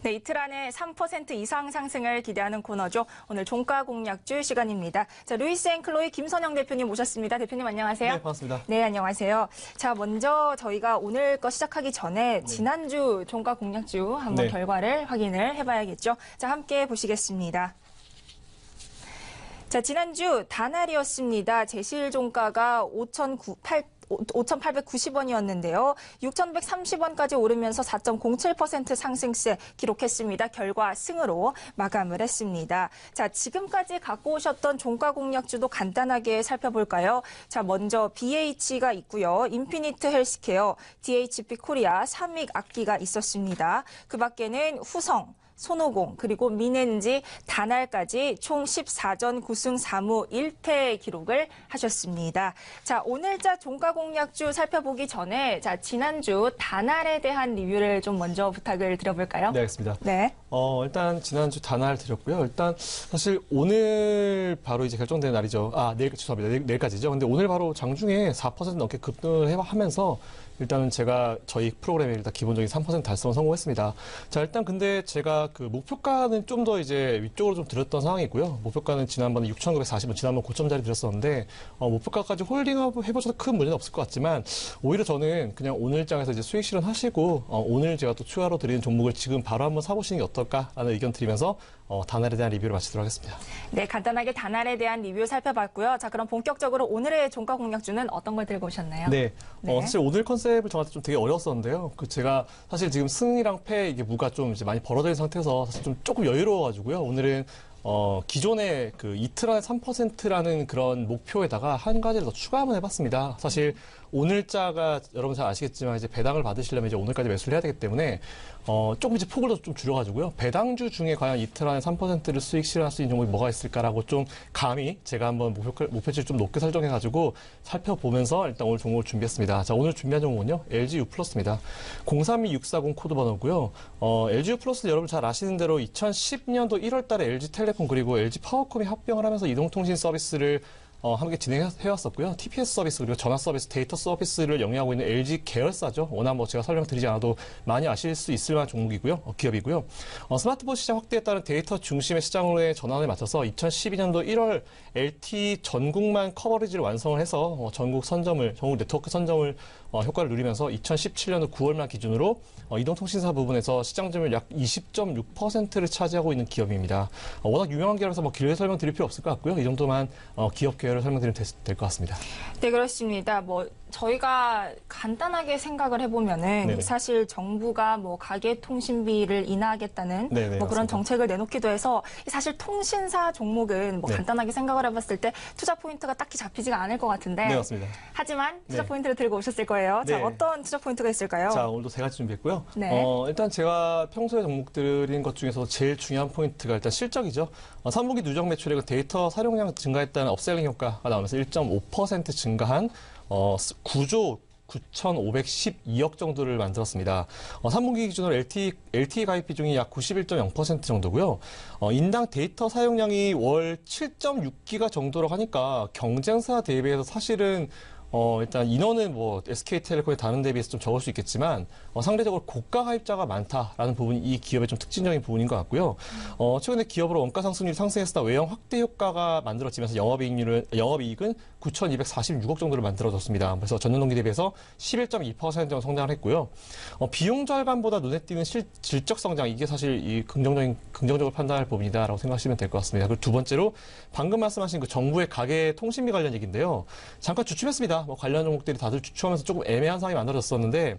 네, 이틀 안에 3% 이상 상승을 기대하는 코너죠. 오늘 종가 공략주 시간입니다. 자, 루이스 앤 클로이 김선영 대표님 모셨습니다. 대표님 안녕하세요. 네, 반갑습니다. 네, 안녕하세요. 자, 먼저 저희가 오늘 거 시작하기 전에 지난주 종가 공략주 한번 결과를 확인을 해봐야겠죠. 자, 함께 보시겠습니다. 자, 지난주 단알이었습니다. 제실 종가가 5,890원이었는데요. 6,130원까지 오르면서 4.07% 상승세 기록했습니다. 결과 승으로 마감을 했습니다. 자, 지금까지 갖고 오셨던 종가 공략주도 간단하게 살펴볼까요? 자, 먼저 BH가 있고요. 인피니트 헬스케어, DHP 코리아, 삼익악기가 있었습니다. 그 밖에는 후성, 손오공, 그리고 민엔지, 단알까지 총 14전 9승 4무 1패 기록을 하셨습니다. 자, 오늘자 종가 공략주 살펴보기 전에 자, 지난주 단알에 대한 리뷰를 좀 먼저 부탁을 드려볼까요? 네, 알겠습니다. 네. 일단 지난주 단알 드렸고요. 일단 사실 오늘 바로 이제 결정되는 날이죠. 죄송합니다. 내일까지죠. 근데 오늘 바로 장중에 4% 넘게 급등을 하면서 일단은 제가 저희 프로그램에 일단 기본적인 3% 달성을 성공했습니다. 자, 일단 근데 제가 그 목표가는 좀 더 이제 위쪽으로 좀 드렸던 상황이고요. 목표가는 지난번에 6,940원, 지난번 고점자리 드렸었는데, 목표가까지 홀딩업 해보셔도 큰 문제는 없을 것 같지만, 오히려 저는 그냥 오늘장에서 이제 수익 실현하시고, 오늘 제가 또 추가로 드리는 종목을 지금 바로 한번 사보시는 게 어떨까라는 의견 드리면서, 단알에 대한 리뷰를 마치도록 하겠습니다. 네, 간단하게 단알에 대한 리뷰 살펴봤고요. 자, 그럼 본격적으로 오늘의 종가 공략주는 어떤 걸 들고 오셨나요? 네. 사실 오늘 컨셉을 정할 때 좀 되게 어려웠었는데요. 제가 사실 지금 승이랑 패 이게 무가 좀 이제 많이 벌어져 있는 상태에서 사실 좀 조금 여유로워가지고요. 오늘은 기존의 그 이틀 안에 3%라는 그런 목표에다가 한 가지를 더 추가 한번 해봤습니다. 사실 오늘자가 여러분 잘 아시겠지만 이제 배당을 받으시려면 이제 오늘까지 매수를 해야 되기 때문에 조금 이제 폭을 더 좀 줄여가지고요. 배당주 중에 과연 이틀 안에 3%를 수익 실현할 수 있는 종목이 뭐가 있을까라고 좀 감히 제가 한번 목표치를 좀 높게 설정해가지고 살펴보면서 일단 오늘 종목을 준비했습니다. 자, 오늘 준비한 종목은요. LGU 플러스입니다. 032640 코드 번호고요. LGU 플러스 여러분 잘 아시는 대로 2010년도 1월 달에 LG텔레콤 그리고 LG파워콤이 합병을 하면서 이동통신 서비스를 함께 진행해왔었고요. TPS 서비스 그리고 전화 서비스, 데이터 서비스를 영위하고 있는 LG 계열사죠. 워낙 뭐 제가 설명드리지 않아도 많이 아실 수 있을 만한 종목이고요. 기업이고요. 스마트폰 시장 확대에 따른 데이터 중심의 시장으로의 전환에 맞춰서 2012년도 1월 LTE 전국만 커버리지를 완성을 해서 전국 네트워크 선점을 효과를 누리면서 2017년도 9월말 기준으로 이동통신사 부분에서 시장 점유율 약 20.6%를 차지하고 있는 기업입니다. 워낙 유명한 기업이라서 뭐 길게 설명드릴 필요 없을 것 같고요. 이 정도만 기업 계열을 설명드리면 될 것 같습니다. 네, 그렇습니다. 저희가 간단하게 생각을 해보면은 네네. 사실 정부가 가계통신비를 인하하겠다는 네네, 그런 맞습니다. 정책을 내놓기도 해서 사실 통신사 종목은 네. 간단하게 생각을 해봤을 때 투자 포인트가 딱히 잡히지가 않을 것 같은데 네, 맞습니다. 하지만 투자 네. 포인트를 들고 오셨을 거예요. 자, 네. 어떤 투자 포인트가 있을까요? 자, 오늘도 세 가지 준비했고요. 네. 일단 제가 평소에 종목 드린 것 중에서 제일 중요한 포인트가 일단 실적이죠. 3분기 누적 매출액은 데이터 사용량 증가했다는 업셀링 효과가 나오면서 1.5% 증가한 9조 9,512억 정도를 만들었습니다. 3분기 기준으로 LTE 가입 비중이 약 91.0% 정도고요. 인당 데이터 사용량이 월 7.6기가 정도로 하니까 경쟁사 대비해서 사실은 일단 인원은 SK텔레콤의 다른 대비해서 좀 적을 수 있겠지만 상대적으로 고가 가입자가 많다라는 부분이 이 기업의 좀 특징적인 부분인 것 같고요. 최근에 기업으로 원가 상승률이 상승했으나 외형 확대 효과가 만들어지면서 영업이익은 9,246억 정도를 만들어졌습니다. 그래서 전년 동기 대비해서 11.2% 정도 성장을 했고요. 비용 절감보다 눈에 띄는 질적 성장 이게 사실 이 긍정적으로 판단할 부분이다라고 생각하시면 될 것 같습니다. 그리고 두 번째로 방금 말씀하신 그 정부의 가계 통신비 관련 얘기인데요. 잠깐 주춤했습니다. 관련 종목들이 다들 주춤하면서 조금 애매한 상황이 만들어졌었는데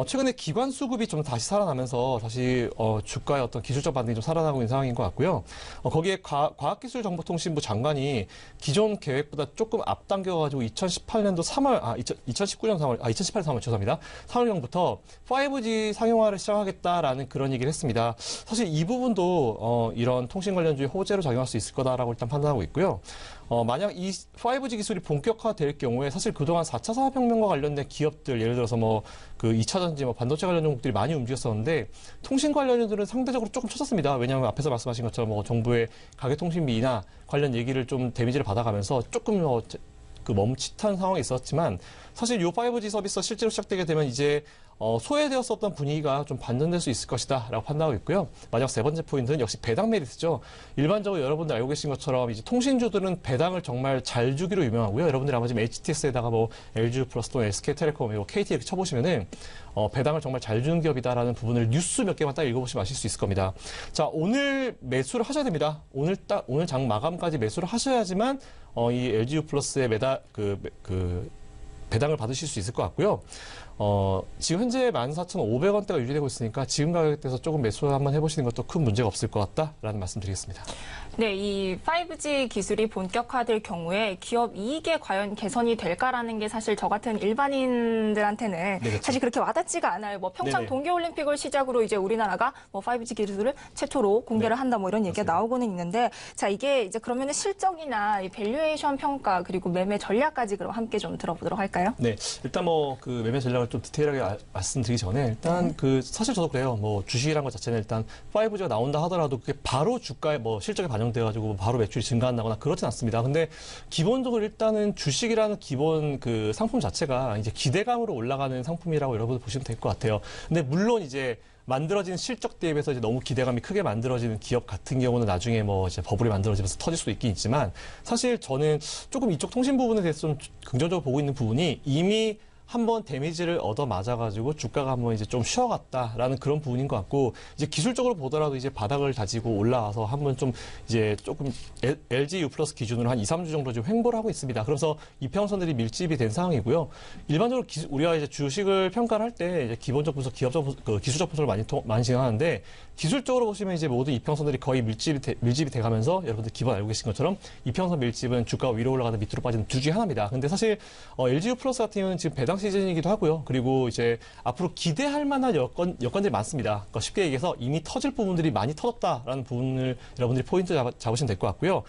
최근에 기관 수급이 좀 다시 살아나면서 다시 주가의 어떤 기술적 반등이 좀 살아나고 있는 상황인 것 같고요. 거기에 과학기술정보통신부 장관이 기존 계획보다 조금 앞당겨가지고 2019년 3월 죄송합니다. 3월경부터 5G 상용화를 시작하겠다라는 그런 얘기를 했습니다. 사실 이 부분도 이런 통신 관련주의 호재로 작용할 수 있을 거다라고 일단 판단하고 있고요. 만약 이 5G 기술이 본격화될 경우에 사실 그동안 4차 산업혁명과 관련된 기업들, 예를 들어서 그 2차전지, 반도체 관련 종목들이 많이 움직였었는데 통신 관련주들은 상대적으로 조금 처졌습니다. 왜냐하면 앞에서 말씀하신 것처럼 정부의 가계통신비 인하 관련 얘기를 좀 데미지를 받아가면서 조금 그 멈칫한 상황이 있었지만 사실 이 5G 서비스가 실제로 시작되게 되면 이제 소외되었었던 분위기가 좀 반전될 수 있을 것이다 라고 판단하고 있고요. 마지막 세 번째 포인트는 역시 배당 메리트죠. 일반적으로 여러분들 알고 계신 것처럼 이제 통신주들은 배당을 정말 잘 주기로 유명하고요. 여러분들이 아마 지금 HTS에다가 뭐 LG 플러스 또는 SK텔레콤, 그리고 KT 이렇게 쳐보시면은 배당을 정말 잘 주는 기업이다라는 부분을 뉴스 몇 개만 딱 읽어보시면 아실 수 있을 겁니다. 자, 오늘 매수를 하셔야 됩니다. 오늘 장 마감까지 매수를 하셔야지만 이 LGU 플러스의 배당을 받으실 수 있을 것 같고요. 지금 현재 14,500원대가 유지되고 있으니까 지금 가격대에서 조금 매수 한번 해보시는 것도 큰 문제가 없을 것 같다라는 말씀 드리겠습니다. 네, 이 5G 기술이 본격화될 경우에 기업 이익에 과연 개선이 될까라는 게 사실 저 같은 일반인들한테는 네, 그렇죠. 사실 그렇게 와닿지가 않아요. 뭐 평창 네네. 동계올림픽을 시작으로 이제 우리나라가 뭐 5G 기술을 최초로 공개를 네. 한다 뭐 이런 얘기가 맞습니다. 나오고는 있는데 자, 이게 이제 그러면은 실적이나 이 밸류에이션 평가 그리고 매매 전략까지 그럼 함께 좀 들어보도록 할까요? 네, 일단 뭐 그 매매 전략을 좀 디테일하게 말씀드리기 전에 일단 그 사실 저도 그래요. 뭐 주식이란 것 자체는 일단 5G가 나온다 하더라도 그게 바로 주가에 뭐 실적에 반영돼가지고 바로 매출이 증가한다거나 그렇진 않습니다. 근데 기본적으로 일단은 주식이라는 기본 그 상품 자체가 이제 기대감으로 올라가는 상품이라고 여러분 보시면 될 것 같아요. 근데 물론 이제 만들어진 실적 대비해서 이제 너무 기대감이 크게 만들어지는 기업 같은 경우는 나중에 뭐 이제 버블이 만들어지면서 터질 수도 있긴 있지만 사실 저는 조금 이쪽 통신 부분에 대해서 좀 긍정적으로 보고 있는 부분이 이미 한번 데미지를 얻어 맞아가지고 주가가 한번 이제 좀 쉬어갔다라는 그런 부분인 것 같고 이제 기술적으로 보더라도 이제 바닥을 다지고 올라와서 한번 좀 이제 조금 LG U 플러스 기준으로 한 2, 3주 정도 지금 횡보를 하고 있습니다. 그래서 이평선들이 밀집이 된 상황이고요. 일반적으로 우리가 이제 주식을 평가를 할 때 이제 기본적 분석, 기술적 분석을 많이 진행하는데 기술적으로 보시면 이제 모든 이평선들이 거의 밀집이 돼가면서 여러분들 기본 알고 계신 것처럼 이평선 밀집은 주가가 위로 올라가다 밑으로 빠지는 두 중에 하나입니다. 근데 사실 LG U 플러스 같은 경우는 지금 배당 시즌이기도 하고요. 그리고 이제 앞으로 기대할 만한 여건들이 많습니다. 그러니까 쉽게 얘기해서 이미 터질 부분들이 많이 터졌다라는 부분을 여러분들이 포인트 잡으시면 될 것 같고요.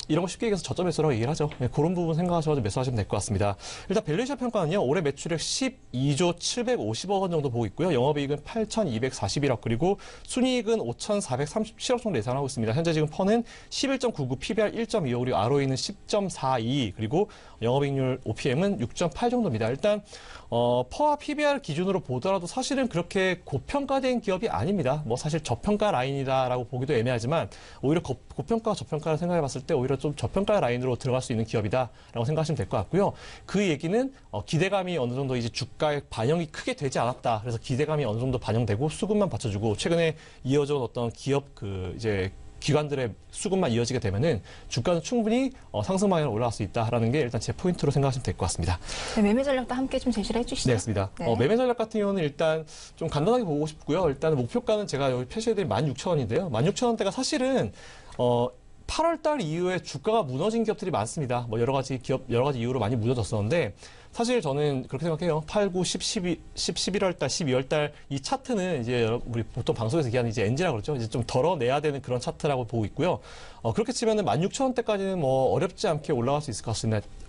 이런 거 쉽게 얘기해서 저점 매수라고 얘기를 하죠. 네, 그런 부분 생각하셔서 매수하시면 될 것 같습니다. 일단 밸류에이션 평가는요. 올해 매출액 12조 750억 원 정도 보고 있고요. 영업이익은 8,241억 그리고 순이익은 5,437억 정도 예상하고 있습니다. 현재 지금 퍼는 11.99, PBR 1.25 그리고 ROE는 10.42 그리고 영업이익률 OPM은 6.8 정도입니다. 일단 퍼와 PBR 기준으로 보더라도 사실은 그렇게 고평가된 기업이 아닙니다. 뭐 사실 저평가 라인이다라고 보기도 애매하지만 오히려 고평가, 저평가를 생각해 봤을 때 오히려 좀 저평가 라인으로 들어갈 수 있는 기업이다라고 생각하시면 될 것 같고요. 그 얘기는 기대감이 어느 정도 이제 주가에 반영이 크게 되지 않았다. 그래서 기대감이 어느 정도 반영되고 수급만 받쳐주고 최근에 이어져온 어떤 기업 이제 기관들의 수급만 이어지게 되면은 주가는 충분히 상승 방향으로 올라갈 수 있다라는 게 일단 제 포인트로 생각하시면 될 것 같습니다. 네, 매매 전략도 함께 좀 제시를 해주시죠. 네, 맞습니다. 네. 매매 전략 같은 경우는 일단 좀 간단하게 보고 싶고요. 일단 목표가는 제가 여기 표시해드린 16,000원인데요. 16,000원대가 사실은 8월 달 이후에 주가가 무너진 기업들이 많습니다. 뭐 여러 가지 이유로 많이 무너졌었는데 사실 저는 그렇게 생각해요. 8, 9, 10, 11월 달, 12월 달 이 차트는 이제 우리 보통 방송에서 얘기하는 이제 NG라고 그러죠. 이제 좀 덜어내야 되는 그런 차트라고 보고 있고요. 그렇게 치면은 16,000원대까지는 뭐 어렵지 않게 올라갈 수 있을 것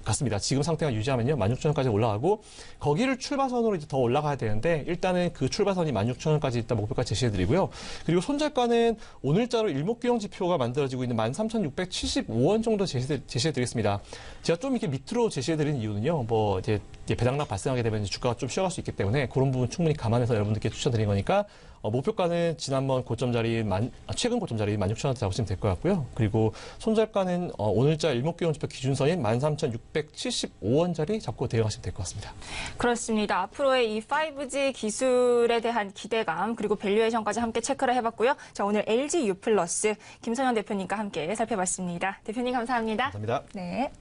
같습니다. 지금 상태가 유지하면요. 16,000원까지 올라가고 거기를 출발선으로 이제 더 올라가야 되는데 일단은 그 출발선이 16,000원까지 일단 목표까지 제시해드리고요. 그리고 손절가는 오늘자로 일목균형 지표가 만들어지고 있는 13,675원 정도 제시해드리겠습니다. 제가 좀 이렇게 밑으로 제시해드리는 이유는요. 뭐 이제 배당락 발생하게 되면 주가가 좀 쉬어갈 수 있기 때문에 그런 부분 충분히 감안해서 여러분들께 추천드린 거니까 목표가는 지난번 고점 자리인 최근 고점 자리인 16,000원대 잡으시면 될 것 같고요. 그리고 손절가는 오늘자 일목균형지표 기준선인 13,675원짜리 잡고 대응하시면 될 것 같습니다. 그렇습니다. 앞으로의 이 5G 기술에 대한 기대감 그리고 밸류에이션까지 함께 체크를 해봤고요. 자, 오늘 LG U 플러스 김선영 대표님과 함께 살펴봤습니다. 대표님 감사합니다. 감사합니다. 네.